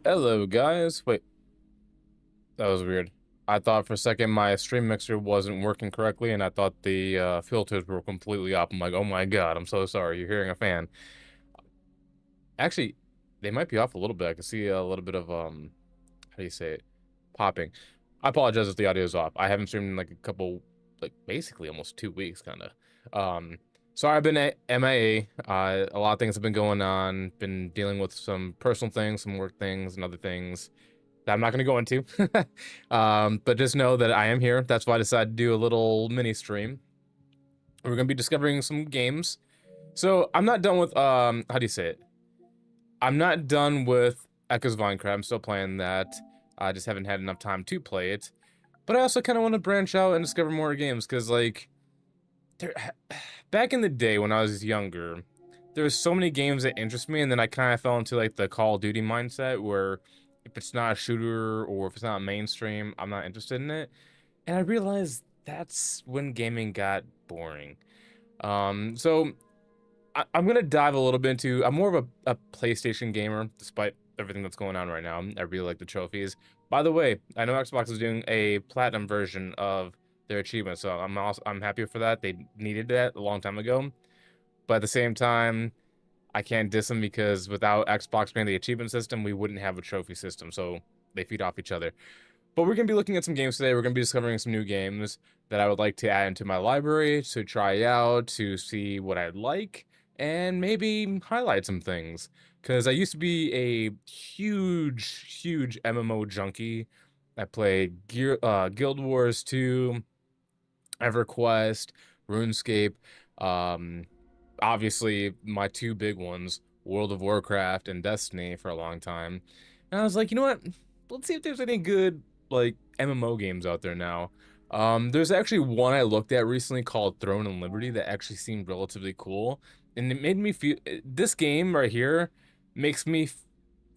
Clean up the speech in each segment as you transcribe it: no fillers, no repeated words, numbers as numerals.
Hello, guys. Wait, that was weird. I thought for a second my stream mixer wasn't working correctly, and I thought the filters were completely off. I'm like, oh my god, I'm so sorry. You're hearing a fan. Actually, they might be off a little bit. I can see a little bit of how do you say it? Popping. I apologize if the audio is off. I haven't streamed in like a couple, like basically almost 2 weeks, kind of. So I've been at MIA. A lot of things have been going on. Been dealing with some personal things, some work things, and other things that I'm not going to go into. But just know that I am here. That's why I decided to do a little mini stream. We're going to be discovering some games. So I'm not done with how do you say it? I'm not done with Echoes of Minecraft. I'm still playing that. I just haven't had enough time to play it. But I also kind of want to branch out and discover more games because, like, back in the day when I was younger, there was so many games that interest me, and then I kind of fell into like the Call of Duty mindset where if it's not a shooter or if it's not mainstream, I'm not interested in it. And I realized that's when gaming got boring. So I'm gonna dive a little bit into. I'm more of a PlayStation gamer, despite everything that's going on right now. I really like the trophies. By the way, I know Xbox is doing a platinum version of their achievements, so I'm happy for that. They needed that a long time ago, but at the same time, I can't diss them because without Xbox being the achievement system, we wouldn't have a trophy system. So they feed off each other. But we're gonna be looking at some games today. We're gonna be discovering some new games that I would like to add into my library to try out, to see what I'd like, and maybe highlight some things. Because I used to be a huge MMO junkie. I played Guild Wars 2, EverQuest, RuneScape, um, obviously my two big ones, World of Warcraft and Destiny for a long time. And I was like, you know what? Let's see if there's any good like MMO games out there now. There's actually one I looked at recently called Throne and Liberty that actually seemed relatively cool, and it made me feel this game right here makes me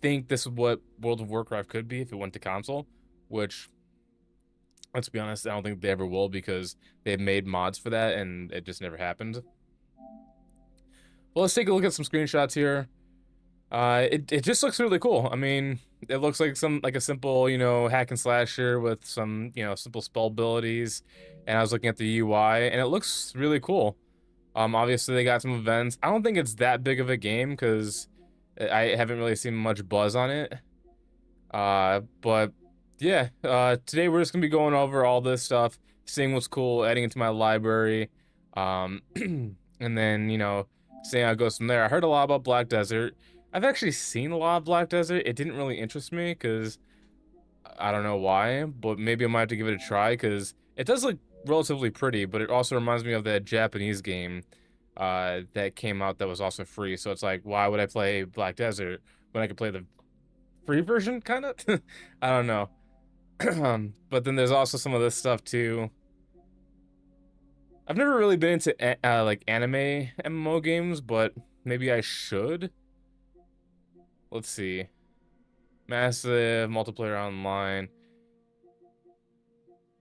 think this is what World of Warcraft could be if it went to console, which let's be honest, I don't think they ever will because they've made mods for that and it just never happened. Well, let's take a look at some screenshots here. It just looks really cool. I mean, it looks like a simple, hack and slasher with some, simple spell abilities. And I was looking at the UI and it looks really cool. Obviously they got some events. I don't think it's that big of a game because I haven't really seen much buzz on it. But yeah, today we're just gonna be going over all this stuff, seeing what's cool, adding it to my library, and then, seeing how it goes from there. I heard a lot about Black Desert. I've actually seen a lot of Black Desert. It didn't really interest me because I don't know why, but maybe I might have to give it a try because it does look relatively pretty, but it also reminds me of that Japanese game that came out that was also free. So it's like, why would I play Black Desert when I could play the free version, kind of? I don't know. But then there's also some of this stuff too. I've never really been into like anime MMO games, but maybe I should. Let's see. Massive multiplayer online.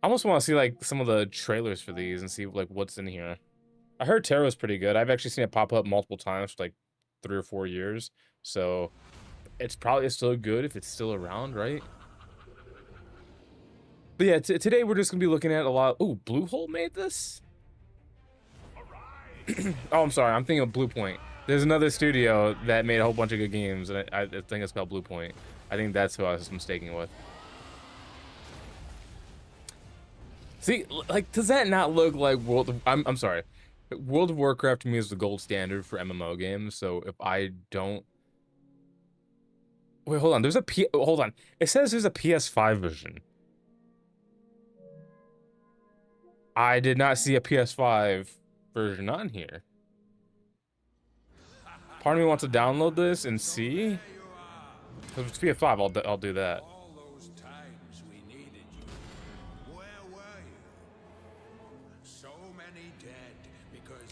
I almost want to see like some of the trailers for these and see like what's in here. I heard Terra's pretty good. I've actually seen it pop up multiple times for like 3 or 4 years. So it's probably still good if it's still around, right? But yeah, today we're just gonna be looking at a lot. Oh, Bluehole made this? Oh, I'm sorry. I'm thinking of Bluepoint. There's another studio that made a whole bunch of good games, and I think it's called Bluepoint. I think that's who I was mistaken with. See, like, does that not look like I'm sorry. World of Warcraft to me is the gold standard for MMO games, so if I don't... Wait, hold on. Hold on. It says there's a PS5 version. I did not see a PS5 version on here. Part of me wants to download this and see. If it's PS5, I'll do that.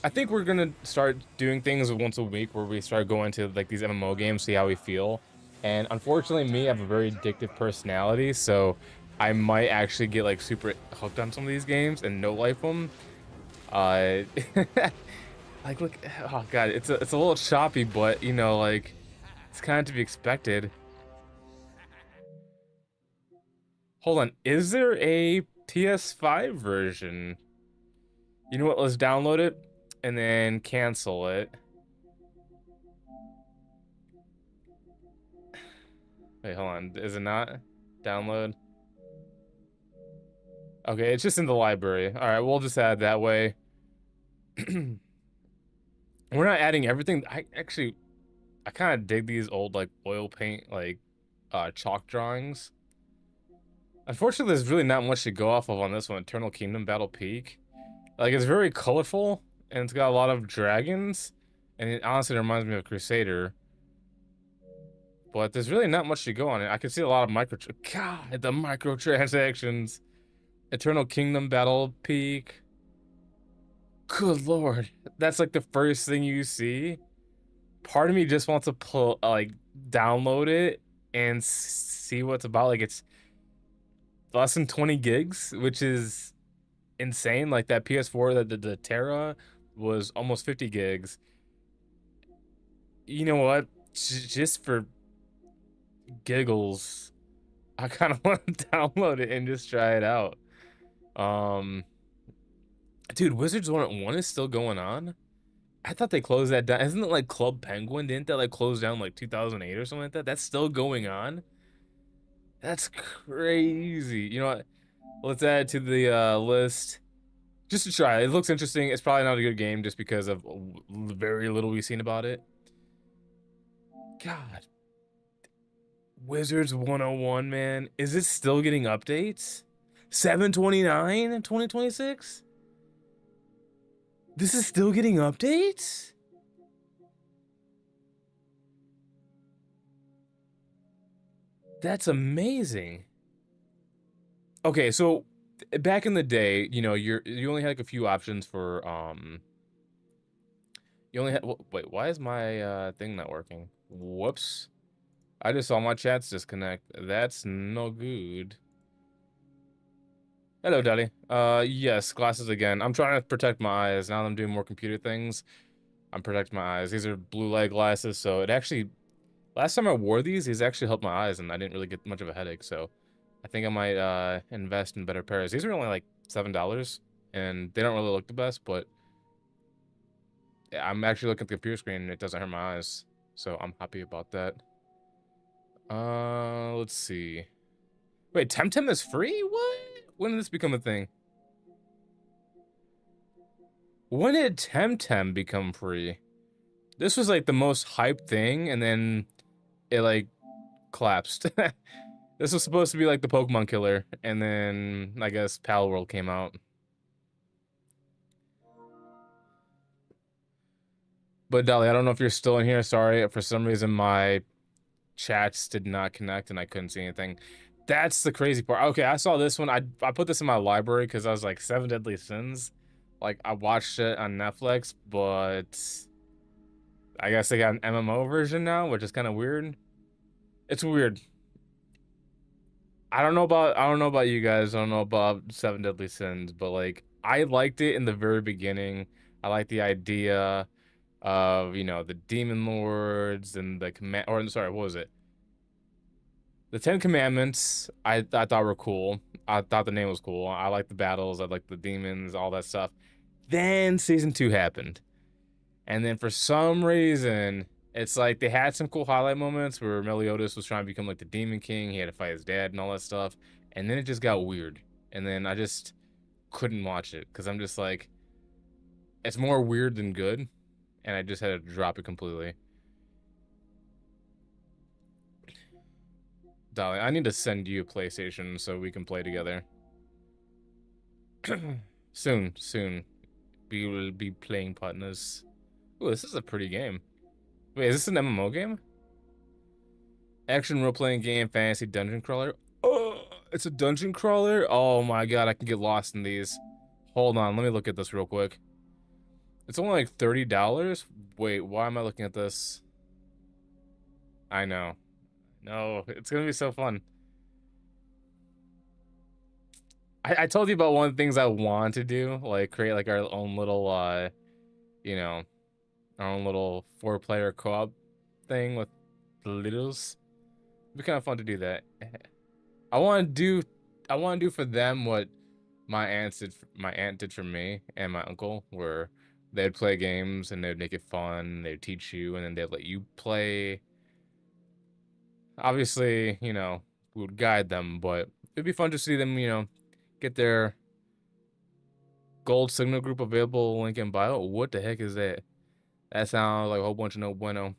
I think we're gonna start doing things once a week where we start going to like these MMO games, see how we feel. And unfortunately, me, I have a very addictive personality, so I might actually get like super hooked on some of these games and no life them. Like, look, oh god, it's a little choppy, but like it's kind of to be expected. Hold on, is there a PS5 version? You know what? Let's download it and then cancel it. Wait, hold on. Is it not? Download. Okay, it's just in the library. All right, we'll just add that way. We're not adding everything. I kind of dig these old like oil paint like chalk drawings. Unfortunately, there's really not much to go off of on this one. Eternal Kingdom Battle Peak. Like, it's very colorful and it's got a lot of dragons, and it honestly reminds me of Crusader. But there's really not much to go on it. I can see a lot of God, the microtransactions. Eternal Kingdom Battle Peak. Good lord. That's like the first thing you see. Part of me just wants to pull, like, download it and see what's about. Like, it's less than 20 gigs, which is insane. Like, that PS4, the Terra was almost 50 gigs. You know what? Just for giggles, I kind of want to download it and just try it out. Dude, Wizards 1 is still going on? I thought they closed that down. Isn't it like Club Penguin? Didn't that like close down like 2008 or something like that? That's still going on? That's crazy. You know what? Let's add it to the list. Just to try. It looks interesting. It's probably not a good game just because of very little we've seen about it. God. Wizards 101, man. Is it still getting updates? 7/29 in 2026? This is still getting updates? That's amazing. Okay, so back in the day, you know, you only had like a few options for you only had wait, why is my thing not working? Whoops. I just saw my chats disconnect. That's no good. Hello, Daddy. Yes, glasses again. I'm trying to protect my eyes. Now that I'm doing more computer things, I'm protecting my eyes. These are blue light glasses, so it actually last time I wore these actually helped my eyes and I didn't really get much of a headache, so I think I might invest in better pairs. These are only like $7 and they don't really look the best, but I'm actually looking at the computer screen and it doesn't hurt my eyes. So I'm happy about that. Let's see. Wait, Temtem is free? What? When did this become a thing? When did Temtem become free? This was like the most hyped thing and then it like collapsed. This was supposed to be like the Pokemon killer, and then I guess Palworld came out. But Dolly, I don't know if you're still in here. Sorry, for some reason my chats did not connect and I couldn't see anything. That's the crazy part. Okay, I saw this one. I put this in my library because I was like 7 Deadly Sins. Like I watched it on Netflix, but I guess they got an MMO version now, which is kind of weird. It's weird. I don't know about you guys. I don't know about 7 Deadly Sins, but like I liked it in the very beginning. I like the idea of, you know, the demon lords and the sorry, what was it? The 10 Commandments I thought were cool. I thought the name was cool. I like the battles, I like the demons, all that stuff. Then season 2 happened. And then for some reason, it's like they had some cool highlight moments where Meliodas was trying to become like the Demon King. He had to fight his dad and all that stuff. And then it just got weird. And then I just couldn't watch it because I'm just like, it's more weird than good. And I just had to drop it completely. Dolly, I need to send you a PlayStation so we can play together. Soon. We will be playing partners. Ooh, this is a pretty game. Wait, is this an MMO game? Action role-playing game, fantasy dungeon crawler. Oh, it's a dungeon crawler? Oh my god, I can get lost in these. Hold on, let me look at this real quick. It's only like $30? Wait, why am I looking at this? I know. No, it's gonna be so fun. I told you about one of the things I want to do, like create like our own little you know, our own little 4-player co-op thing with the littles. It'd be kind of fun to do that. I want to do want to do for them what my aunt did for me and my uncle, where they'd play games and they'd make it fun, they'd teach you, and then they'd let you play. Obviously, you know, we would guide them, but it'd be fun to see them, you know, get their gold signal group available link in bio. What the heck is that? That sounds like a whole bunch of no bueno.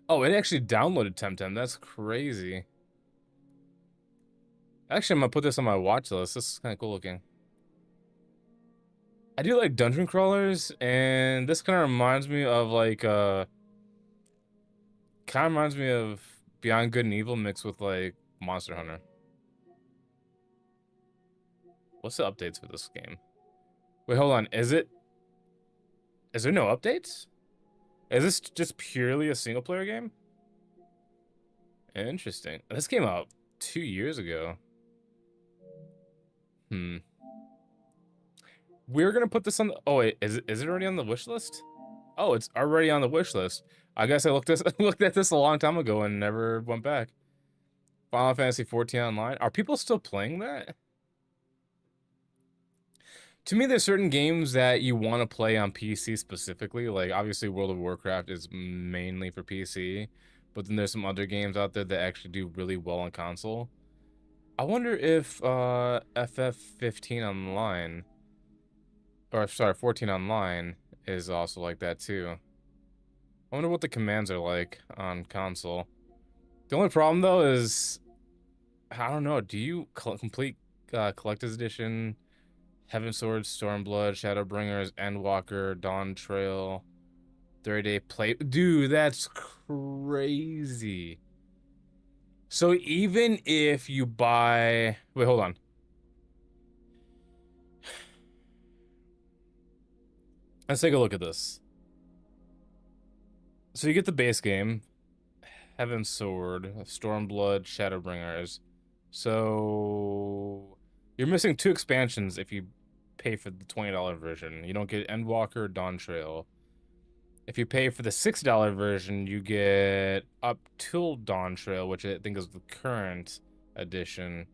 Oh, it actually downloaded Temtem. That's crazy. Actually, I'm gonna put this on my watch list. This is kind of cool looking. I do like dungeon crawlers, and this kind of reminds me of like Beyond Good and Evil mixed with like Monster Hunter. What's the updates for this game? Wait, hold on. Is there no updates? Is this just purely a single player game? Interesting. This came out 2 years ago. We're gonna put this on the, oh wait, is it already on the wish list? Oh, it's already on the wish list. I guess I looked at this a long time ago and never went back. Final Fantasy 14 Online. Are people still playing that? To me, there's certain games that you want to play on PC specifically. Like, obviously, World of Warcraft is mainly for PC. But then there's some other games out there that actually do really well on console. I wonder if FF15 Online, or sorry, 14 Online is also like that too. I wonder what the commands are like on console. The only problem though is, I don't know, do you complete Collector's Edition, Heavensward, Stormblood, Shadowbringers, Endwalker, Dawntrail, 30-day play? Dude, that's crazy. So even if you buy... Wait, hold on. Let's take a look at this. So you get the base game, Heavensward, Stormblood, Shadowbringers. So you're missing 2 expansions if you pay for the $20 version. You don't get Endwalker, Dawntrail. If you pay for the $6 version, you get up till Dawntrail, which I think is the current edition.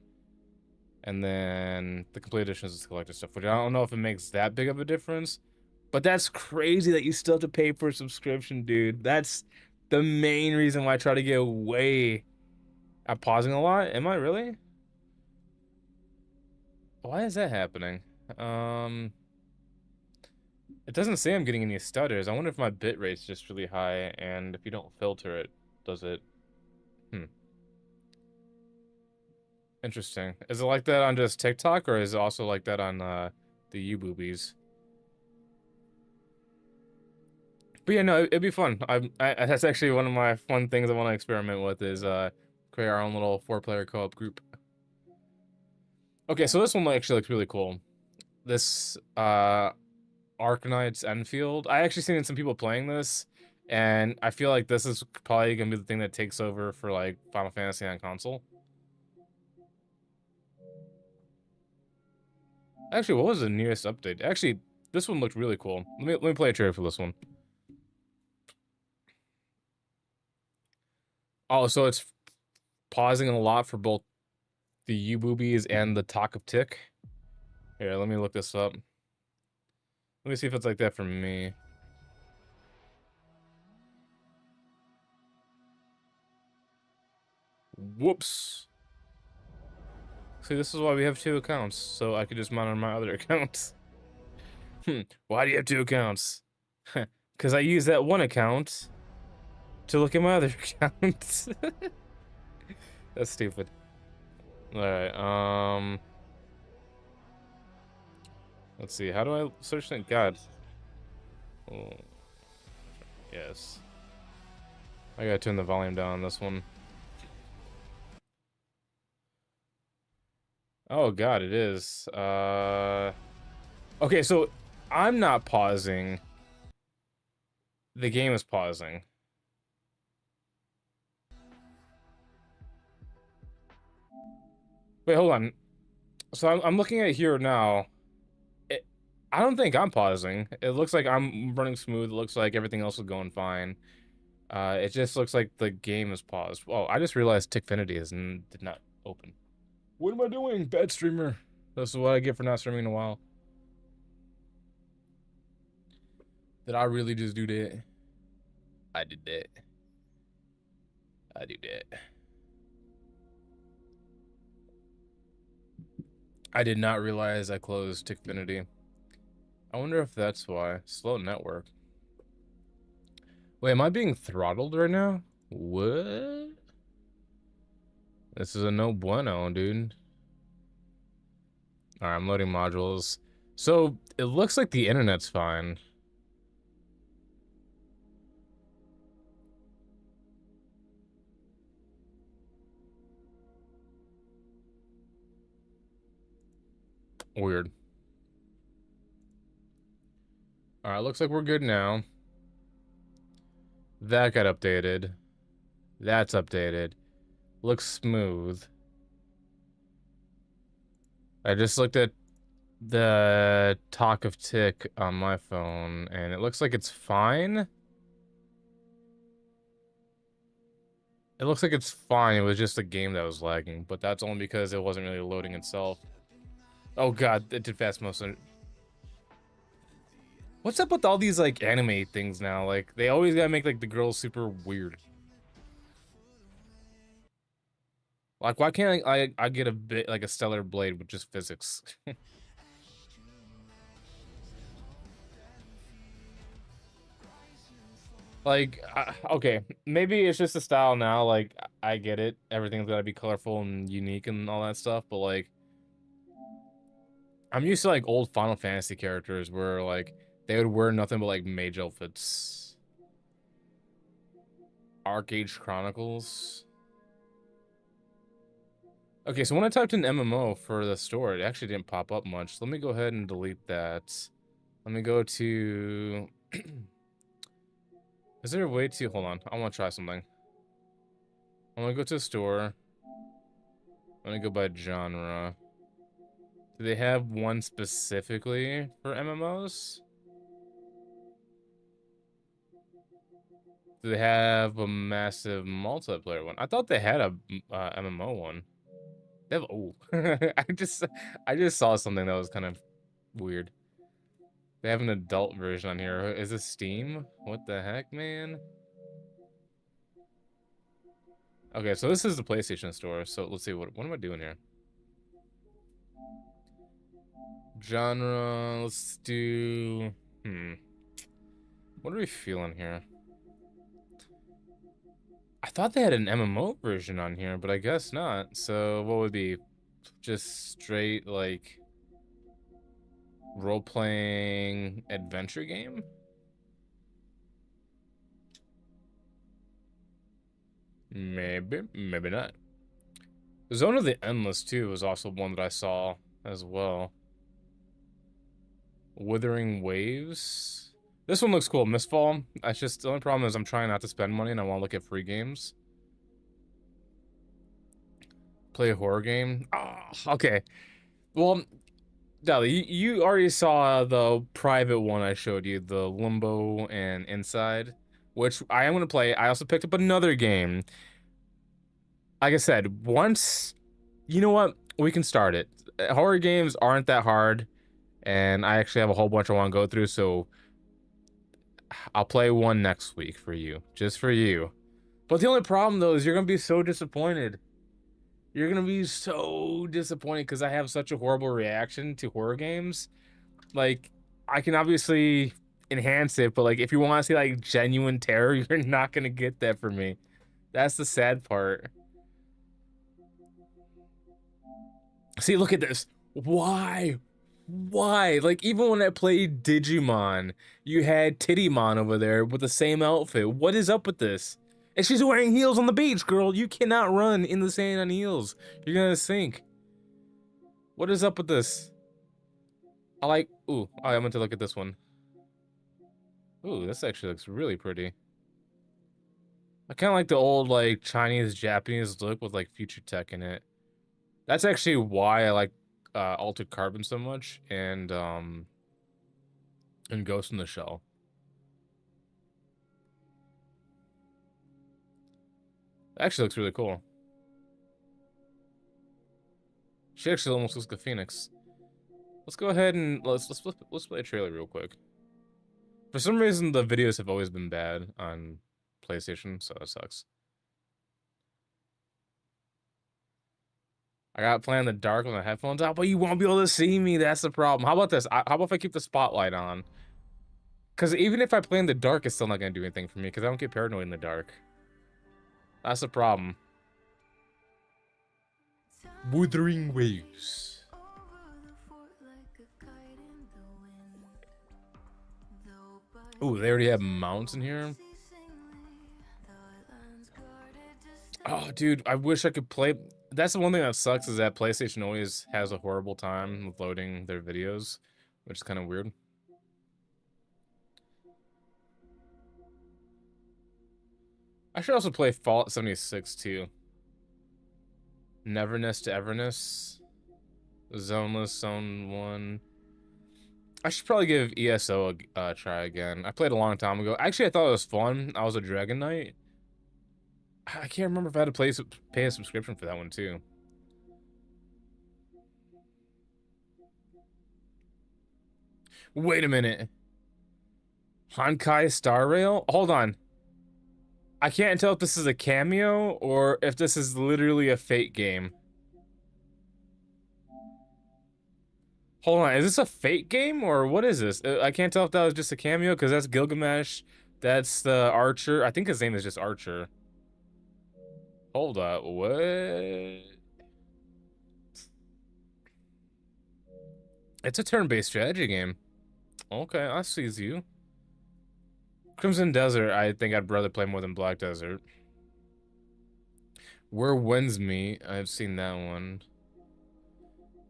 And then the complete edition is the collector stuff, which I don't know if it makes that big of a difference. But that's crazy that you still have to pay for a subscription, dude. That's the main reason why I try to get away. I'm pausing a lot. Am I really? Why is that happening? It doesn't say I'm getting any stutters. I wonder if my bit rate's just really high, and if you don't filter it, does it? Interesting. Is it like that on just TikTok, or is it also like that on the Uboobies? But yeah, no, it'd be fun. That's actually one of my fun things I want to experiment with is create our own little 4-player co-op group. Okay, so this one actually looks really cool. This Arknights Enfield. I actually seen some people playing this, and I feel like this is probably gonna be the thing that takes over for like Final Fantasy on console. Actually, what was the nearest update? Actually, this one looked really cool. Let me play a trailer for this one. Oh, so it's pausing a lot for both the Uboobies and the Talk of Tick. Here, let me look this up. Let me see if it's like that for me. Whoops. See, this is why we have 2 accounts, so I could just monitor my other accounts. Why do you have 2 accounts? Because I use that one account to look at my other accounts. That's stupid. Alright, let's see, how do I search that? God. Oh. Yes. I gotta turn the volume down on this one. Oh god, it is. Okay, so I'm not pausing. The game is pausing. Wait, hold on. So I'm looking at it here now. I don't think I'm pausing. It looks like I'm running smooth. It looks like everything else is going fine. It just looks like the game is paused. Oh, I just realized Tickfinity did not open. What am I doing? Bad streamer. This is what I get for not streaming in a while. Did I really just do that? I did that. I do that. I did not realize I closed Tickfinity. I wonder if that's why. Slow network. Wait, am I being throttled right now? What? This is a no bueno, dude. Alright, I'm loading modules. So, it looks like the internet's fine. Weird. Alright, looks like we're good now. That got updated. That's updated. Looks smooth. I just looked at the Talk of Tick on my phone, and it looks like it's fine. It looks like it's fine. It was just a game that was lagging, but that's only because it wasn't really loading itself. Oh god, it did fast motion. What's up with all these like anime things now? Like they always gotta make like the girls super weird. Like why can't I get a bit like a Stellar Blade with just physics? Like okay, maybe it's just a style now. Like I get it, everything's gotta be colorful and unique and all that stuff. But like, I'm used to like old Final Fantasy characters where like they would wear nothing but like mage outfits. Arcade Chronicles. Okay, so when I typed in MMO for the store, it actually didn't pop up much. Let me go ahead and delete that. Let me go to. Is there a way to hold on? I want to try something. I'm gonna go to the store. Let me go by genre. Do they have one specifically for MMOs? Do they have a massive multiplayer one? I thought they had a MMO one. They have, oh, I just saw something that was kind of weird. They have an adult version on here. Is this Steam? What the heck, man? Okay, so this is the PlayStation Store. So let's see, what am I doing here? Genre, let's do, what are we feeling here? I thought they had an MMO version on here, but I guess not. So what would be just straight like role-playing adventure game? Maybe, maybe not. Zone of the Endless too was also one that I saw as well. Withering Waves. This one looks cool. Mistfall. That's just the only problem is I'm trying not to spend money and I want to look at free games. Play a horror game. Oh, okay. Well, Dali, you already saw the private one I showed you, the Limbo and Inside, which I am going to play. I also picked up another game. Like I said, once, you know what? We can start it. Horror games aren't that hard, and I actually have a whole bunch I want to go through, so I'll play one next week for you, just for you. But the only problem, though, is you're going to be so disappointed. You're going to be so disappointed because I have such a horrible reaction to horror games. Like, I can obviously enhance it, but like if you want to see like genuine terror, you're not gonna get that from me. That's the sad part. See, look at this. Why? Why? Like even when I played Digimon, you had Tittymon over there with the same outfit. What is up with this? And she's wearing heels on the beach, girl. You cannot run in the sand on heels. You're gonna sink. What is up with this? I like. Ooh, I meant to look at this one. Ooh, this actually looks really pretty. I kind of like the old, like, Chinese, Japanese look with, like, future tech in it. That's actually why I like Altered Carbon so much and Ghost in the Shell. Actually looks really cool. She actually almost looks like a phoenix. Let's go ahead and let's play a trailer real quick. For some reason, the videos have always been bad on PlayStation, so it sucks. I got playing in the dark with my headphones out, but you won't be able to see me. That's the problem. How about this? How about if I keep the spotlight on? Because even if I play in the dark, it's still not going to do anything for me, because I don't get paranoid in the dark. That's the problem. Wuthering Waves. Ooh, they already have mounts in here. Oh, dude, I wish I could play. That's the one thing that sucks, is that PlayStation always has a horrible time with loading their videos, which is kind of weird. I should also play Fallout 76 too. Neverness to Everness. Zoneless, Zone 1. I should probably give ESO a try again. I played a long time ago. Actually, I thought it was fun. I was a Dragon Knight. I can't remember if I had to pay a subscription for that one too. Wait a minute. Honkai Star Rail? Hold on. I can't tell if this is a cameo or if this is literally a fake game. Hold on, is this a fake game or what is this? I can't tell if that was just a cameo because that's Gilgamesh. That's the Archer. I think his name is just Archer. Hold up, what? It's a turn-based strategy game. Okay, I see you. Crimson Desert, I think I'd rather play more than Black Desert. Where Winds Meet, I've seen that one.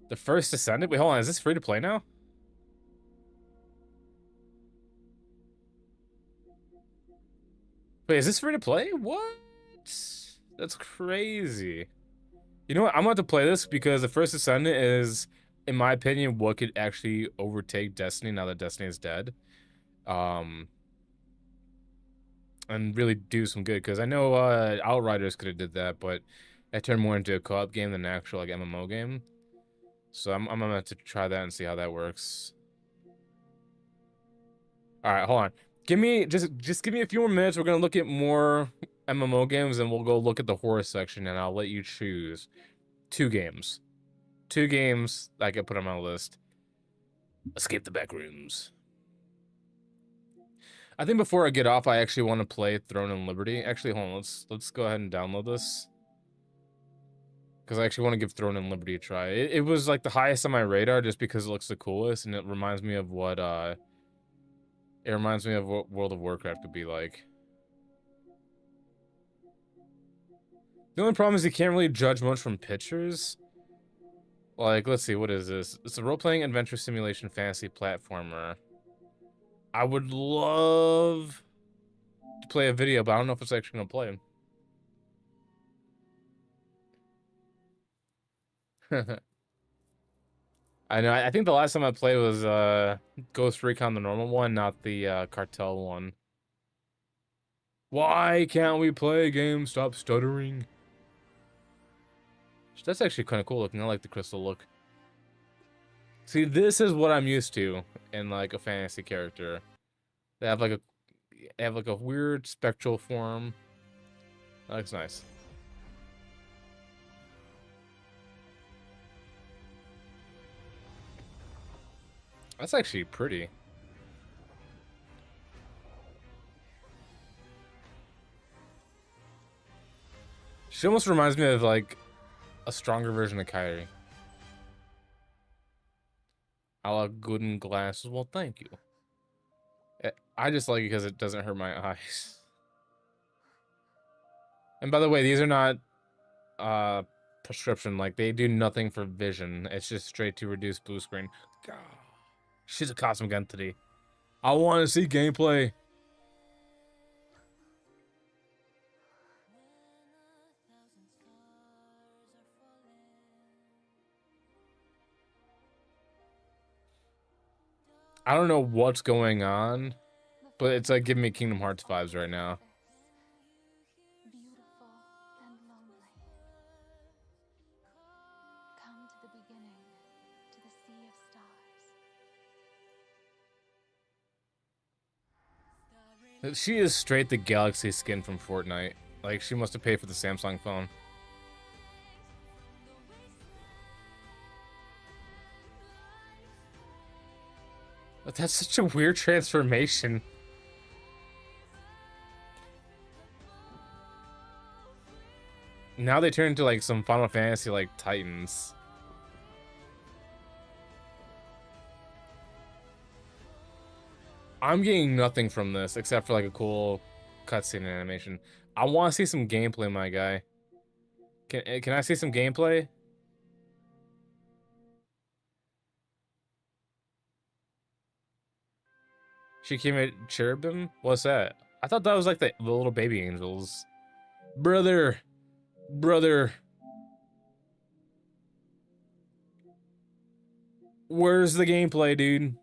The First Descendant? Wait, hold on, is this free to play now? Wait, is this free to play? What? That's crazy. You know what? I'm about to play this because The First Descendant is, in my opinion, what could actually overtake Destiny now that Destiny is dead. And really do some good, because I know Outriders could have did that, but it turned more into a co-op game than an actual like MMO game. So I'm gonna have to try that and see how that works. All right, hold on. Give me just give me a few more minutes. We're gonna look at more MMO games, and we'll go look at the horror section, and I'll let you choose 2 games. 2 games I can put on my list. Escape the Backrooms. I think before I get off, I actually want to play Throne and Liberty. Actually, hold on. Let's go ahead and download this, because I actually want to give Throne and Liberty a try. It was like the highest on my radar just because it looks the coolest, and it reminds me of what World of Warcraft could be like. The only problem is you can't really judge much from pictures. Like, let's see, what is this? It's a role-playing adventure simulation fantasy platformer. I would love to play a video, but I don't know if it's actually gonna play. I know, I think the last time I played was Ghost Recon, the normal one, not the Cartel one. Why can't we play a game? Stop stuttering. That's actually kind of cool looking. I like the crystal look. See, this is what I'm used to in like a fantasy character. They have like a weird spectral form. That looks nice. That's actually pretty. She almost reminds me of like a stronger version of Kyrie. I love Gooden glasses. Well, thank you. I just like it because it doesn't hurt my eyes. And by the way, these are not prescription. Like, they do nothing for vision. It's just straight to reduce blue screen. God. She's a cosmic entity. I want to see gameplay. I don't know what's going on, but it's like giving me Kingdom Hearts vibes right now. the beginning to the sea of stars. She is straight the Galaxy skin from Fortnite. Like, she must have paid for the Samsung phone. But that's such a weird transformation. Now they turn into like some Final Fantasy like Titans. I'm getting nothing from this except for like a cool cutscene animation. I want to see some gameplay, my guy. Can I see some gameplay? She came at Cherubim? What's that? I thought that was like the little baby angels. Brother. Brother. Where's the gameplay, dude?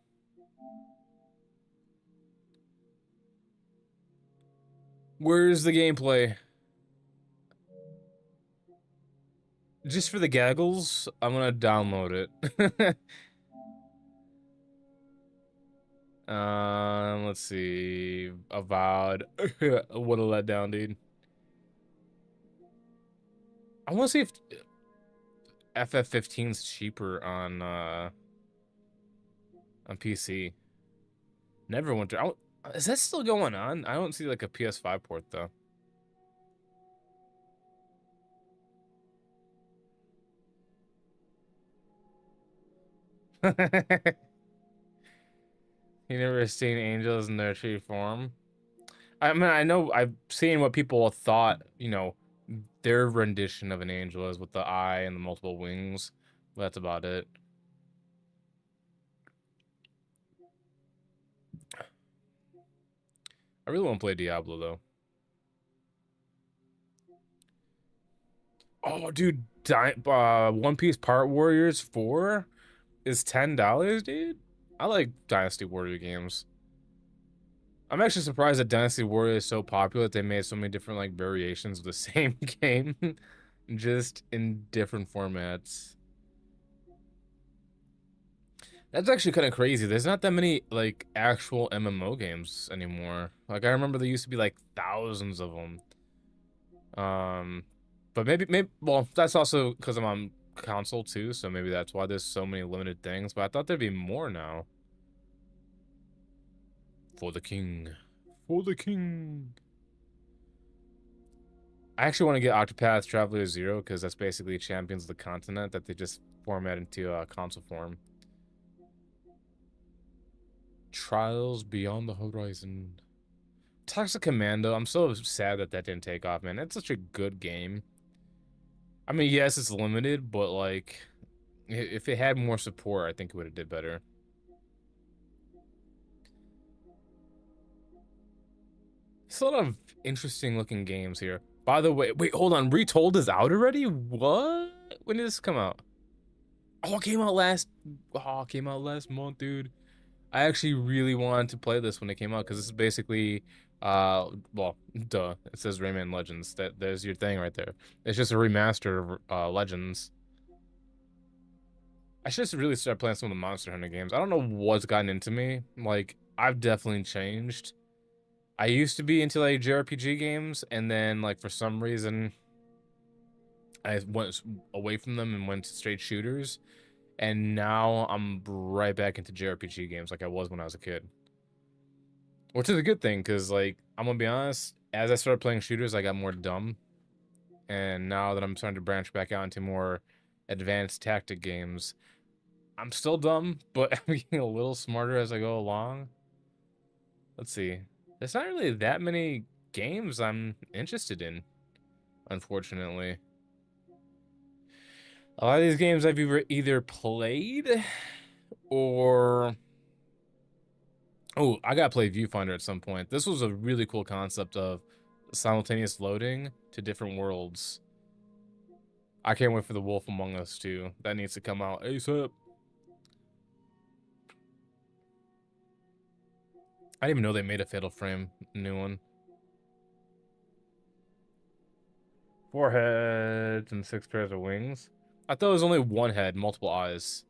Where's the gameplay? Just for the gaggles, I'm gonna download it. Let's see. Avowed. What a letdown, dude. I want to see if FF15's cheaper on PC. Neverwinter. Is that still going on? I don't see like a PS5 port though. You never seen angels in their true form? I mean, I know I've seen what people thought, you know, their rendition of an angel is with the eye and the multiple wings. But that's about it. I really want to play Diablo though. Oh, dude, One Piece Part Warriors 4 is $10, dude. I like Dynasty Warrior games. I'm actually surprised that Dynasty Warrior is so popular that they made so many different like variations of the same game, just in different formats. That's actually kind of crazy. There's not that many like actual MMO games anymore. Like I remember there used to be like thousands of them. But maybe well, that's also because I'm on console too, so maybe that's why there's so many limited things. But I thought there'd be more now. For the king. For the king. I actually want to get Octopath Traveler 0 because that's basically Champions of the Continent that they just format into console form. Trials Beyond the Horizon. Toxic Commando. I'm so sad that that didn't take off, man. It's such a good game. I mean, yes, it's limited, but like, if it had more support, I think it would have did better. It's a lot of interesting looking games here. By the way, wait, hold on. Retold is out already? What? When did this come out? Oh, it came out last. Oh, it came out last month, dude. I actually really wanted to play this when it came out because this is basically, well, duh. It says Rayman Legends. There's your thing right there. It's just a remaster of Legends. I should just really start playing some of the Monster Hunter games. I don't know what's gotten into me. Like, I've definitely changed. I used to be into like JRPG games, and then like for some reason, I went away from them and went to straight shooters. And now I'm right back into JRPG games like I was when I was a kid. Which is a good thing, because, like, I'm gonna be honest, as I started playing shooters, I got more dumb. And now that I'm starting to branch back out into more advanced tactic games, I'm still dumb, but I'm getting a little smarter as I go along. Let's see. There's not really that many games I'm interested in, unfortunately. A lot of these games I've either played or... Oh, I gotta play Viewfinder at some point. This was a really cool concept of simultaneous loading to different worlds. I can't wait for The Wolf Among Us 2. That needs to come out ASAP. I didn't even know they made a Fatal Frame new one. 4 heads and 6 pairs of wings. I thought it was only one head, multiple eyes.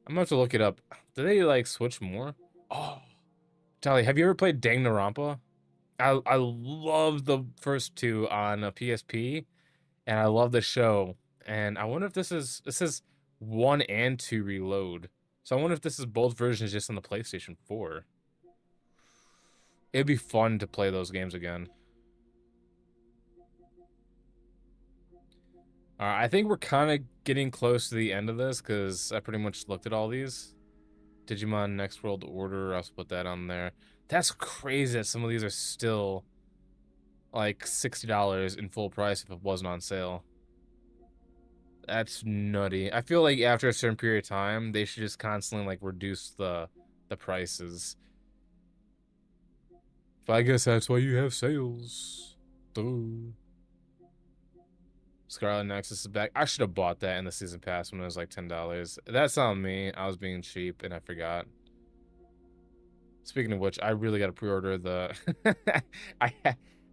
I'm gonna have to look it up. Do they like switch more? Oh, Tally, have you ever played Danganronpa? I love the first two on a PSP, and I love the show. And I wonder if this is 1 and 2 reload. So I wonder if this is both versions just on the PlayStation 4. It'd be fun to play those games again. I think we're kind of getting close to the end of this because I pretty much looked at all these. Digimon Next World Order, I'll put that on there. That's crazy that some of these are still like $60 in full price if it wasn't on sale. That's nutty. I feel like after a certain period of time, they should just constantly like reduce the prices. But I guess that's why you have sales. Duh. Scarlet Nexus is back. I should have bought that in the season pass when it was like $10. That's on me. I was being cheap and I forgot. Speaking of which, I really got to pre-order the.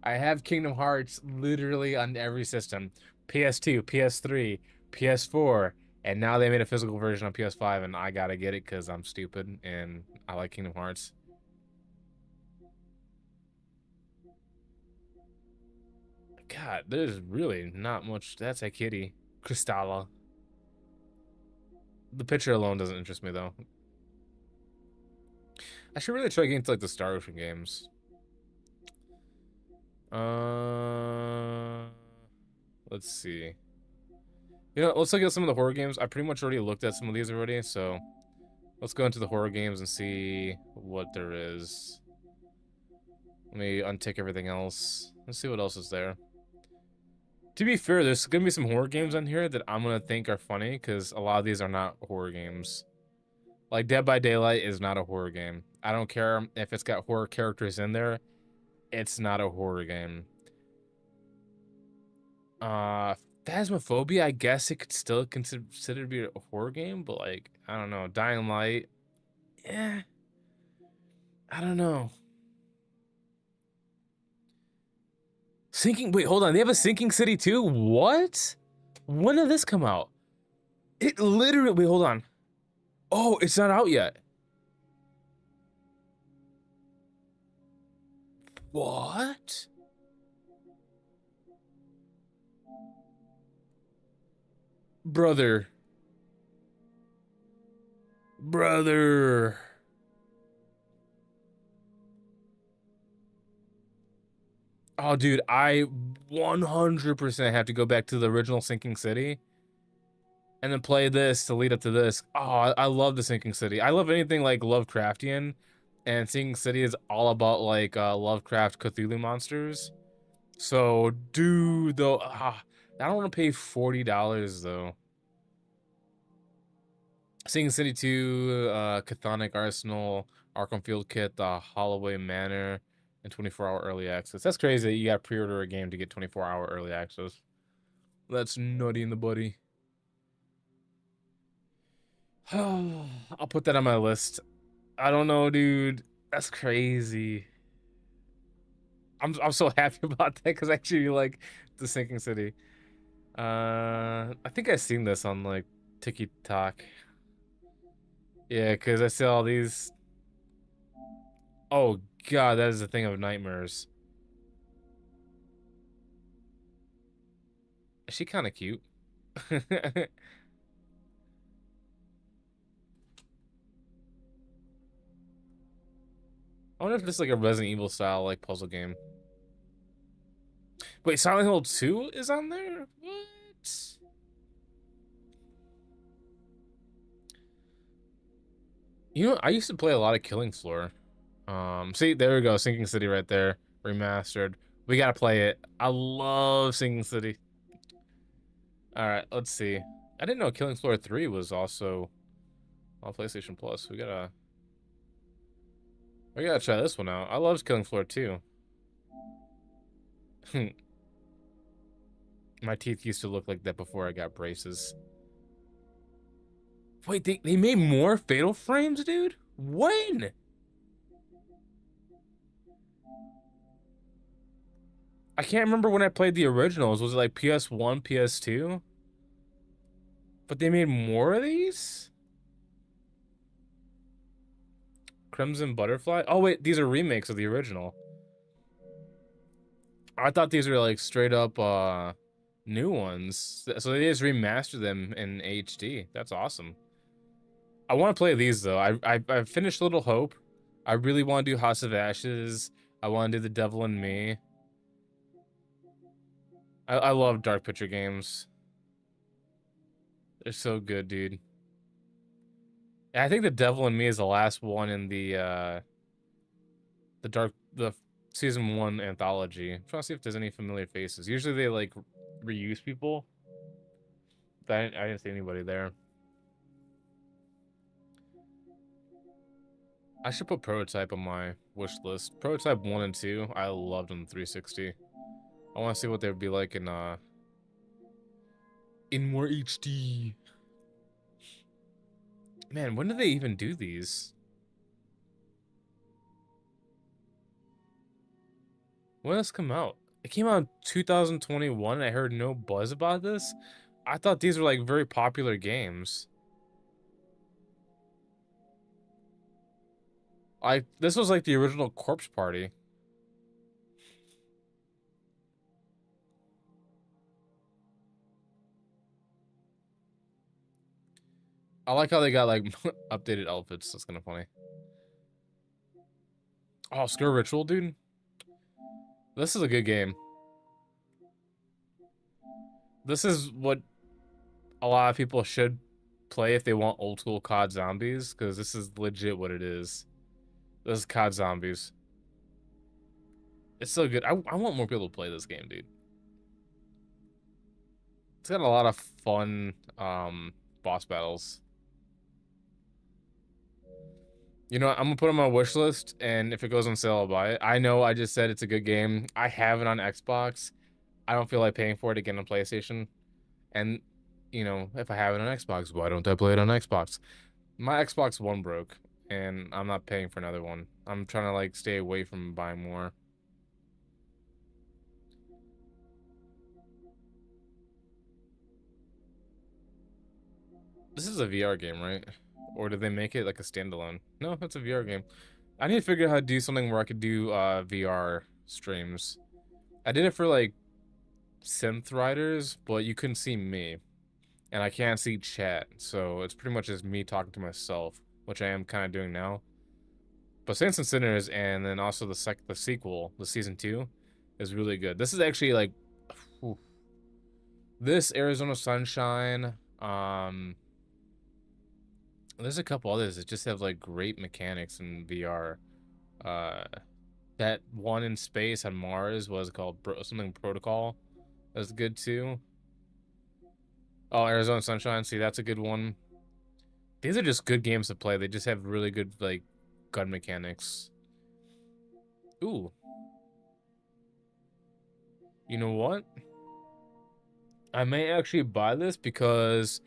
I have Kingdom Hearts literally on every system: PS2, PS3, PS4, and now they made a physical version on PS5, and I gotta get it because I'm stupid and I like Kingdom Hearts. God, there's really not much. That's a kitty. Crystalla. The picture alone doesn't interest me though. I should really try getting into like the Star Ocean games. Let's see. You know, let's look at some of the horror games. I pretty much already looked at some of these already, so let's go into the horror games and see what there is. Let me untick everything else. Let's see what else is there. To be fair, there's gonna be some horror games on here that I'm gonna think are funny because a lot of these are not horror games. Like Dead by Daylight is not a horror game. I don't care if it's got horror characters in there. It's not a horror game. Phasmophobia, I guess it could still consider to be a horror game, but like, I don't know. Dying Light, yeah, I don't know. Wait, hold on. They have a Sinking City too? What? When did this come out? It literally, wait, hold on. Oh, it's not out yet. What? Brother. Brother. Oh, dude, I 100% have to go back to the original Sinking City and then play this to lead up to this. Oh, I love the Sinking City. I love anything like Lovecraftian, and Sinking City is all about like Lovecraft Cthulhu monsters. So, dude, though, I don't want to pay $40 though. Sinking City 2, Chthonic Arsenal, Arkham Field Kit, the Holloway Manor, and 24-hour early access. That's crazy that you got to pre-order a game to get 24-hour early access. That's nutty in the buddy. I'll put that on my list. I don't know, dude. That's crazy. I'm so happy about that because I actually like the Sinking City. I think I've seen this on like TikTok. Yeah, because I see all these. Oh god, that is a thing of nightmares. Is she kind of cute? I wonder if this is like a Resident Evil style like puzzle game. Wait, Silent Hill 2 is on there? What? You know, I used to play a lot of Killing Floor. See, there we go, Sinking City right there, remastered. We gotta play it. I love Sinking City. All right, let's see. I didn't know Killing Floor 3 was also on PlayStation Plus. We gotta try this one out. I love Killing Floor 2. My teeth used to look like that before I got braces. Wait, they made more Fatal Frames, dude? When? I can't remember when I played the originals. Was it like PS1, PS2? But they made more of these? Crimson Butterfly? Oh wait, these are remakes of the original. I thought these were like straight up new ones. So they just remastered them in HD. That's awesome. I want to play these though. I finished Little Hope. I really want to do House of Ashes. I want to do The Devil in Me. I love Dark Picture games. They're so good, dude. And I think The Devil in Me is the last one in the season 1 anthology. I'm trying to see if there's any familiar faces. Usually they like reuse people. But I didn't see anybody there. I should put Prototype on my wish list. Prototype 1 and 2, I loved on the 360. I want to see what they would be like in more HD. Man, when did they even do these? When did this come out? It came out in 2021. I heard no buzz about this. I thought these were like very popular games. This was like the original Corpse Party. I like how they got like updated outfits. That's kind of funny. Oh, Skill Ritual, dude. This is a good game. This is what a lot of people should play if they want old school COD zombies, because this is legit what it is. This is COD zombies. It's so good. I want more people to play this game, dude. It's got a lot of fun boss battles. You know what? I'm gonna put it on my wish list, and if it goes on sale, I'll buy it. I know I just said it's a good game. I have it on Xbox. I don't feel like paying for it again on PlayStation. And, you know, if I have it on Xbox, why don't I play it on Xbox? My Xbox One broke, and I'm not paying for another one. I'm trying to, like, stay away from buying more. This is a VR game, right? Or did they make it like a standalone? No, it's a VR game. I need to figure out how to do something where I could do VR streams. I did it for like Synth Riders, but you couldn't see me. And I can't see chat, so it's pretty much just me talking to myself, which I am kind of doing now. But Saints and Sinners, and then also the sequel, the season 2, is really good. This is actually like, whew. This Arizona Sunshine, there's a couple others that just have like great mechanics in VR. Uh, that one in space on Mars was called something Protocol. That's good too. Oh, Arizona Sunshine. See, that's a good one. These are just good games to play. They just have really good like gun mechanics. Ooh. You know what? I may actually buy this because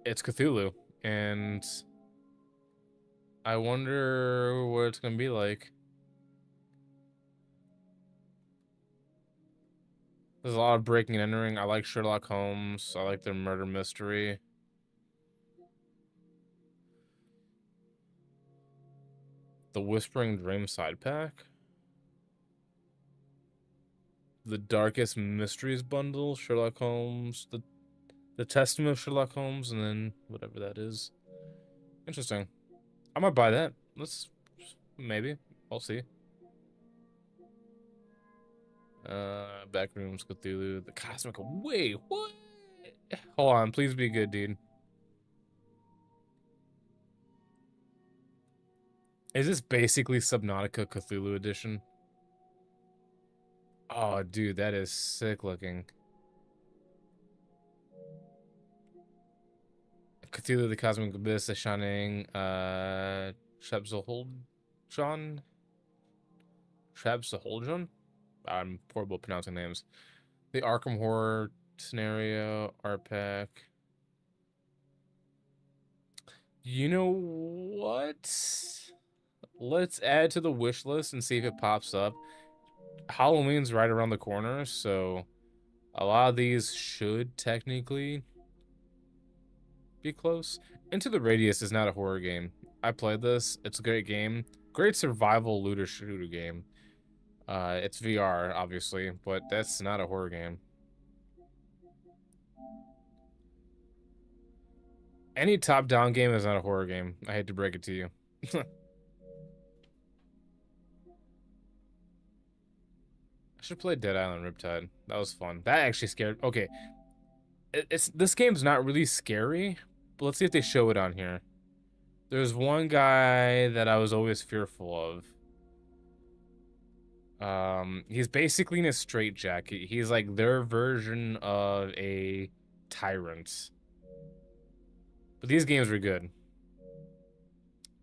it's Cthulhu, and I wonder what it's gonna be like. There's a lot of breaking and entering. I like Sherlock Holmes. I like their murder mystery. The Whispering Dream side pack. The Darkest Mysteries bundle. Sherlock Holmes. The Testament of Sherlock Holmes, and then whatever that is. Interesting. I might buy that. Maybe. I'll see. Backrooms, Cthulhu, the Cosmic. Wait, what? Hold on, please be good, dude. Is this basically Subnautica Cthulhu edition? Oh, dude, that is sick looking. Cthulhu, the Cosmic Abyss, the Shining, Shabsaholdjon? Shabsaholdjon? I'm horrible at pronouncing names. The Arkham Horror scenario, art pack. You know what? Let's add to the wish list and see if it pops up. Halloween's right around the corner, so a lot of these should technically be close. Into the Radius is not a horror game. I played this. It's a great game. Great survival looter shooter game. It's VR, obviously, but that's not a horror game. Any top-down game is not a horror game. I hate to break it to you. I should play Dead Island Riptide. That was fun. That actually scared. Okay, this game's not really scary, but let's see if they show it on here. There's one guy that I was always fearful of. He's basically in a straitjacket. He's like their version of a tyrant. But these games were good.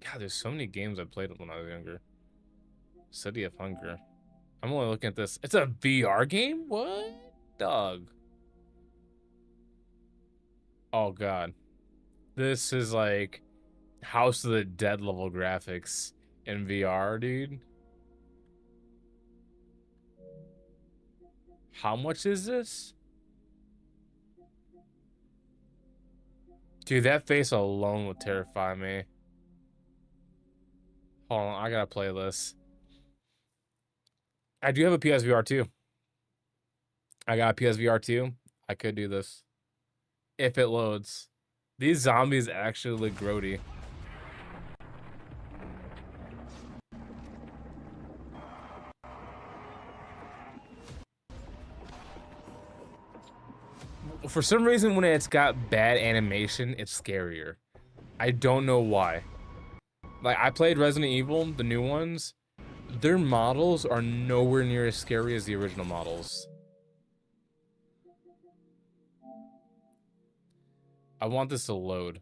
God, there's so many games I played when I was younger. City of Hunger. I'm only looking at this. It's a VR game? What? Dog. Oh, God. This is like House of the Dead level graphics in VR, dude. How much is this? Dude, that face alone would terrify me. Hold on, I gotta play this. I do have a PSVR 2. I got a PSVR 2. I could do this. If it loads. These zombies actually look grody. For some reason, when it's got bad animation, it's scarier. I don't know why. Like, I played Resident Evil, the new ones. Their models are nowhere near as scary as the original models. I want this to load.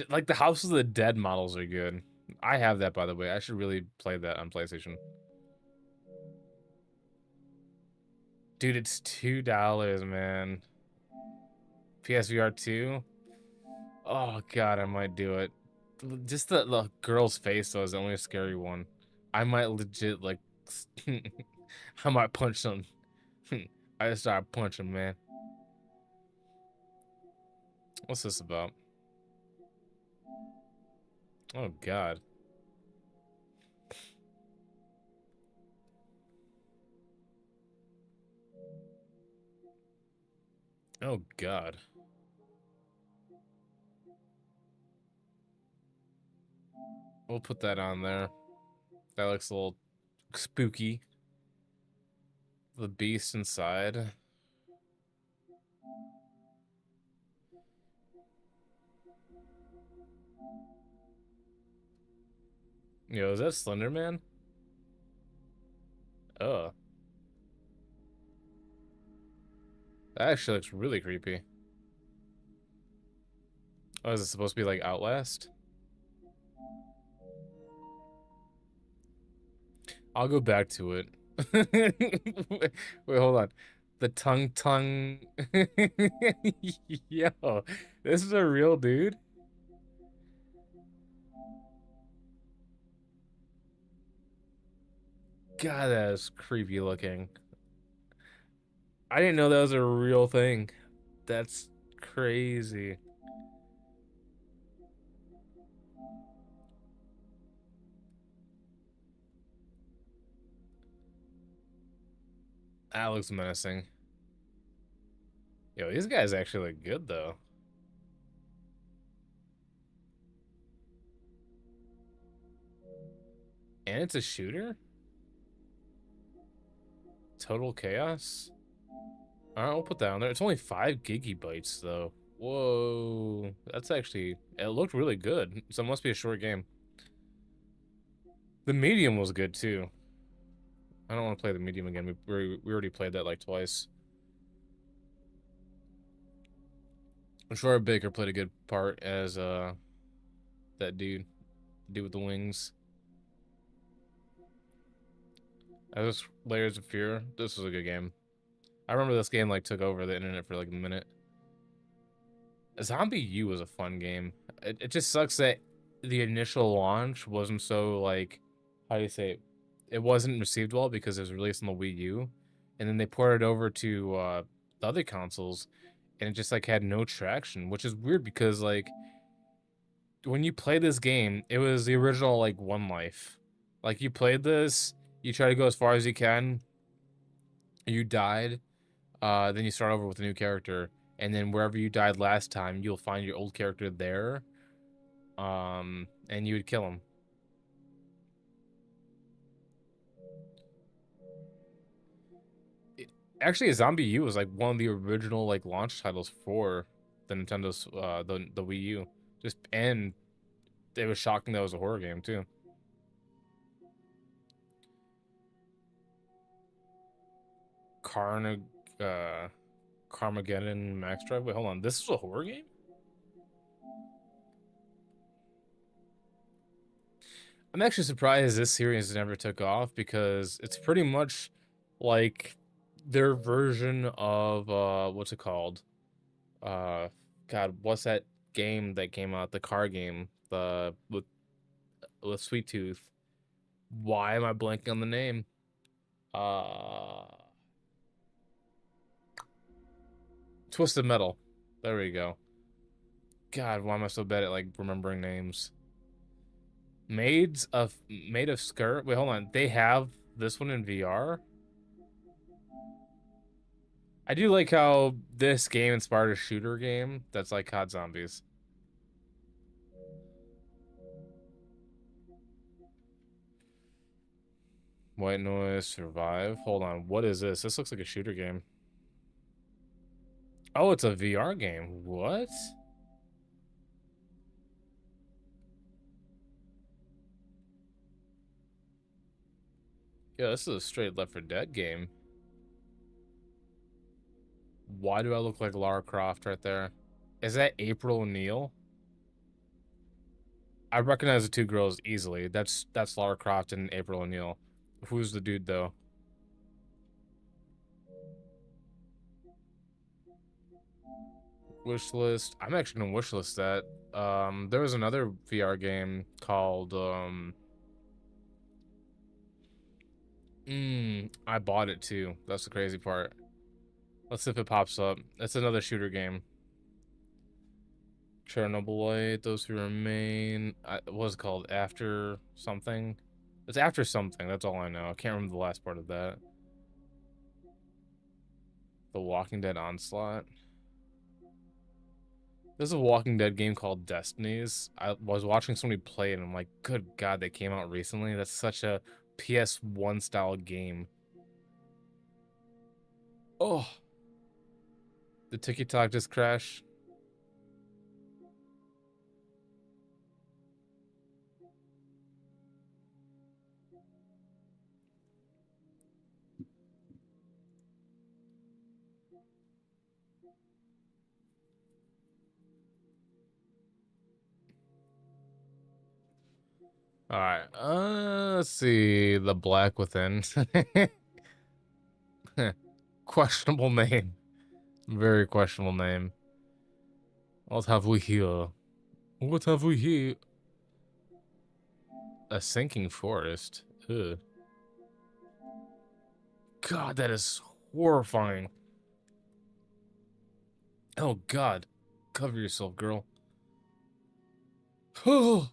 Like, the House of the Dead models are good. I have that, by the way. I should really play that on PlayStation. Dude, it's $2, man. PSVR 2? Oh, God, I might do it. Just the girl's face, though, is the only scary one. I might legit, like... I might punch some... I just started punching, man. What's this about? Oh, God. Oh, God. We'll put that on there. That looks a little spooky. The beast inside. Yo, is that Slender Man? Oh. That actually looks really creepy. Oh, is it supposed to be like Outlast? I'll go back to it. Wait, hold on. The tongue. Yo, this is a real dude. God, that is creepy looking. I didn't know that was a real thing. That's crazy. That looks menacing. Yo, these guys actually look good, though. And it's a shooter? Total Chaos? Alright, we'll put that on there. It's only 5 gigabytes, though. Whoa. That's actually... It looked really good. So it must be a short game. The medium was good, too. I don't want to play the medium again. We already played that like twice. I'm sure Baker played a good part as that dude with the wings. As Layers of Fear, this was a good game. I remember this game like took over the internet for like a minute. Zombie U was a fun game. It just sucks that the initial launch wasn't so like, how do you say it? It wasn't received well because it was released on the Wii U, and then they ported it over to the other consoles, and it just like had no traction, which is weird because like when you play this game, it was the original like One Life. Like you played this, you try to go as far as you can, you died, then you start over with a new character, and then wherever you died last time, you'll find your old character there, and you would kill him. Actually, Zombie U was like one of the original like launch titles for the Nintendo's the Wii U. Just and it was shocking that it was a horror game too. Carnag Carmageddon Max Drive. Wait, hold on. This is a horror game? I'm actually surprised this series never took off because it's pretty much like their version of what's it called? Uh God, what's that game that came out? The car game, the with Sweet Tooth. Why am I blanking on the name? Uh Twisted Metal. There we go. God, why am I so bad at like remembering names? Made of Skirt. Wait, hold on. They have this one in VR. I do like how this game inspired a shooter game that's like COD Zombies. White Noise Survive. Hold on. What is this? This looks like a shooter game. Oh, it's a VR game. What? Yeah, this is a straight Left 4 Dead game. Why do I look like Lara Croft right there? Is that April O'Neil? I recognize the two girls easily. That's Lara Croft and April O'Neil. Who's the dude though? Wishlist. I'm actually gonna wishlist that. There was another VR game called I bought it too. That's the crazy part. Let's see if it pops up. It's another shooter game. Chernobylite, Those Who Remain. What's it called? After something? It's After Something. That's all I know. I can't remember the last part of that. The Walking Dead Onslaught. There's a Walking Dead game called Destinies. I was watching somebody play it and I'm like, good God, they came out recently. That's such a PS1 style game. Oh, the TikTok just crashed. All right. Let's see. The Black Within. Questionable name. Very questionable name. What have we here? What have we here? A sinking forest. Ugh. God, that is horrifying. Oh God. Cover yourself, girl. Oh.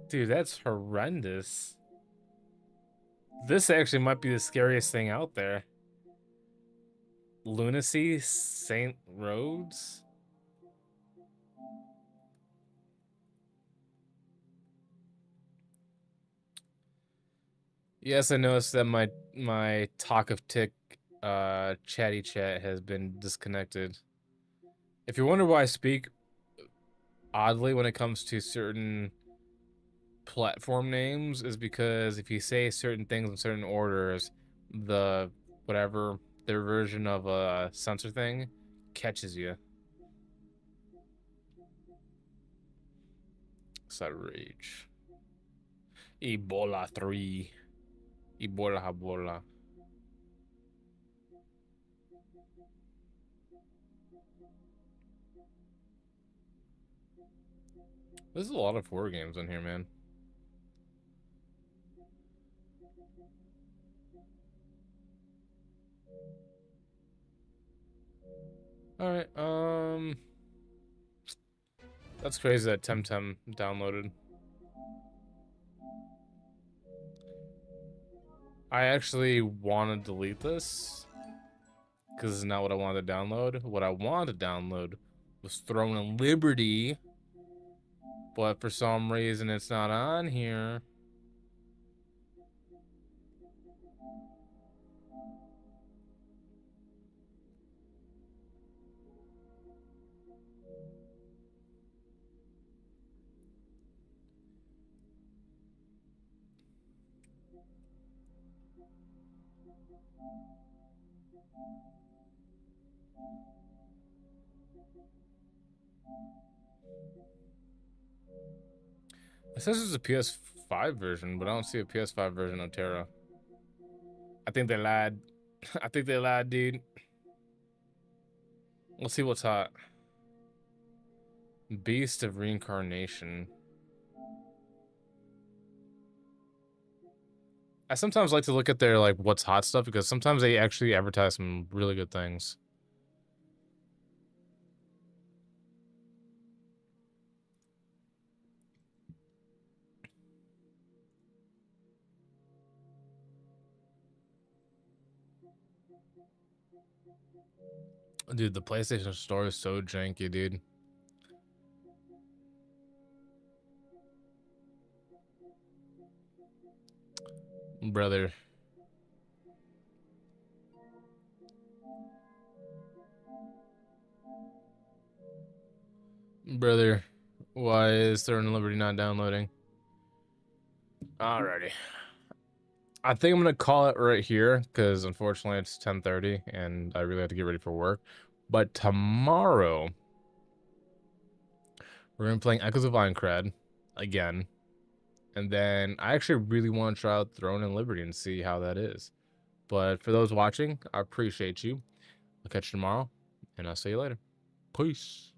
Dude, that's horrendous. This actually might be the scariest thing out there. Lunacy St. Rhodes? Yes, I noticed that my Talk of Tick chatty chat has been disconnected. If you wonder why I speak oddly when it comes to certain platform names, is because if you say certain things in certain orders, the whatever their version of a censor thing catches you. Side rage. Ebola 3. Ebola Habola. There's a lot of horror games in here, man. Alright, that's crazy that Temtem downloaded. I actually want to delete this because it's not what I wanted to download. What I wanted to download was Throne of Liberty, but for some reason it's not on here. It says it's a PS5 version, but I don't see a PS5 version of Terra. I think they lied. I think they lied, dude. Let's see what's hot. Beast of Reincarnation. I sometimes like to look at their like what's hot stuff because sometimes they actually advertise some really good things. Dude, the PlayStation Store is so janky, dude. Brother. Brother, why is Throne of Liberty not downloading? Alrighty. I think I'm gonna call it right here because unfortunately it's 10:30 and I really have to get ready for work. But tomorrow we're gonna be playing Echoes of Aincrad again, and then I actually really want to try out Throne and Liberty and see how that is. But for those watching, I appreciate you. I'll catch you tomorrow, and I'll see you later. Peace.